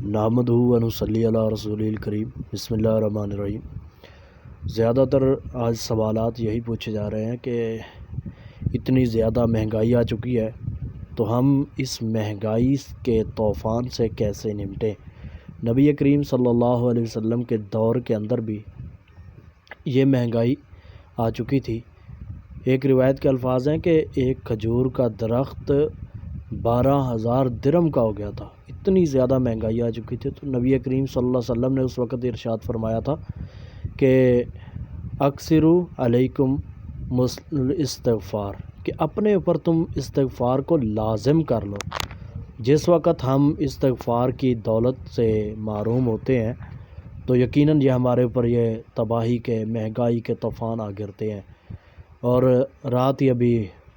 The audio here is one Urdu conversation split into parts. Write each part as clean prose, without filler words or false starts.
نحمدہ و نصلی علی رسول الکریم بسم اللہ الرحمن الرحیم۔ زیادہ تر آج سوالات یہی پوچھے جا رہے ہیں کہ اتنی زیادہ مہنگائی آ چکی ہے تو ہم اس مہنگائی کے طوفان سے کیسے نمٹیں۔ نبی کریم صلی اللہ علیہ وسلم کے دور کے اندر بھی یہ مہنگائی آ چکی تھی۔ ایک روایت کے الفاظ ہیں کہ ایک کھجور کا درخت 12,000 درہم کا ہو گیا تھا، اتنی زیادہ مہنگائی آ چکی تھی۔ تو نبی کریم صلی اللہ علیہ وسلم نے اس وقت ارشاد فرمایا تھا کہ اکثرو علیکم استغفار، کہ اپنے اوپر تم استغفار کو لازم کر لو۔ جس وقت ہم استغفار کی دولت سے محروم ہوتے ہیں تو یقیناً یہ ہمارے اوپر یہ تباہی کے مہنگائی کے طوفان آ گرتے ہیں۔ اور رات ہی ابھی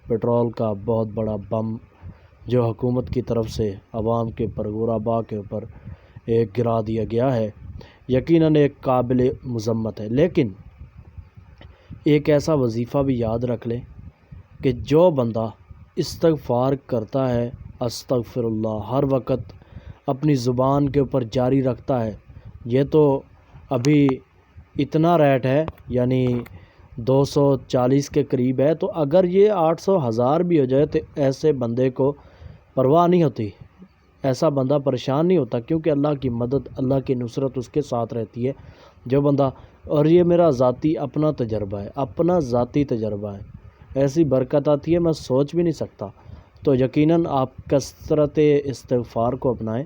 پیٹرول کا بہت بڑا بم جو حکومت کی طرف سے عوام کے اوپر غرباء کے اوپر ایک گرا دیا گیا ہے، یقیناً ایک قابل مذمت ہے۔ لیکن ایک ایسا وظیفہ بھی یاد رکھ لیں کہ جو بندہ استغفار کرتا ہے، استغفر اللہ ہر وقت اپنی زبان کے اوپر جاری رکھتا ہے، یہ تو ابھی اتنا ریٹ ہے یعنی 240 کے قریب ہے، تو اگر یہ 800 1000 بھی ہو جائے تو ایسے بندے کو پرواہ نہیں ہوتی، ایسا بندہ پریشان نہیں ہوتا، کیونکہ اللہ کی مدد، اللہ کی نصرت اس کے ساتھ رہتی ہے جو بندہ۔ اور یہ میرا ذاتی اپنا تجربہ ہے، اپنا ذاتی تجربہ ہے، ایسی برکت آتی ہے میں سوچ بھی نہیں سکتا۔ تو یقیناً آپ کثرت استغفار کو اپنائیں،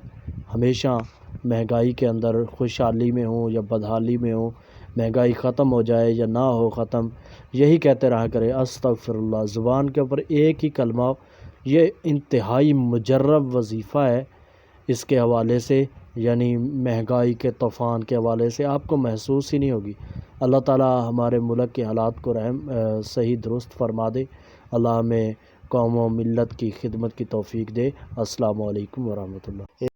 ہمیشہ مہنگائی کے اندر خوشحالی میں ہوں یا بدحالی میں ہوں، مہنگائی ختم ہو جائے یا نہ ہو ختم، یہی کہتے رہا کرے استغفر اللہ، زبان کے اوپر ایک ہی کلمہ۔ یہ انتہائی مجرب وظیفہ ہے، اس کے حوالے سے یعنی مہنگائی کے طوفان کے حوالے سے آپ کو محسوس ہی نہیں ہوگی۔ اللہ تعالی ہمارے ملک کے حالات کو صحیح درست فرما دے، اللہ ہمیں قوم و ملت کی خدمت کی توفیق دے۔ السلام علیکم ورحمۃ اللہ۔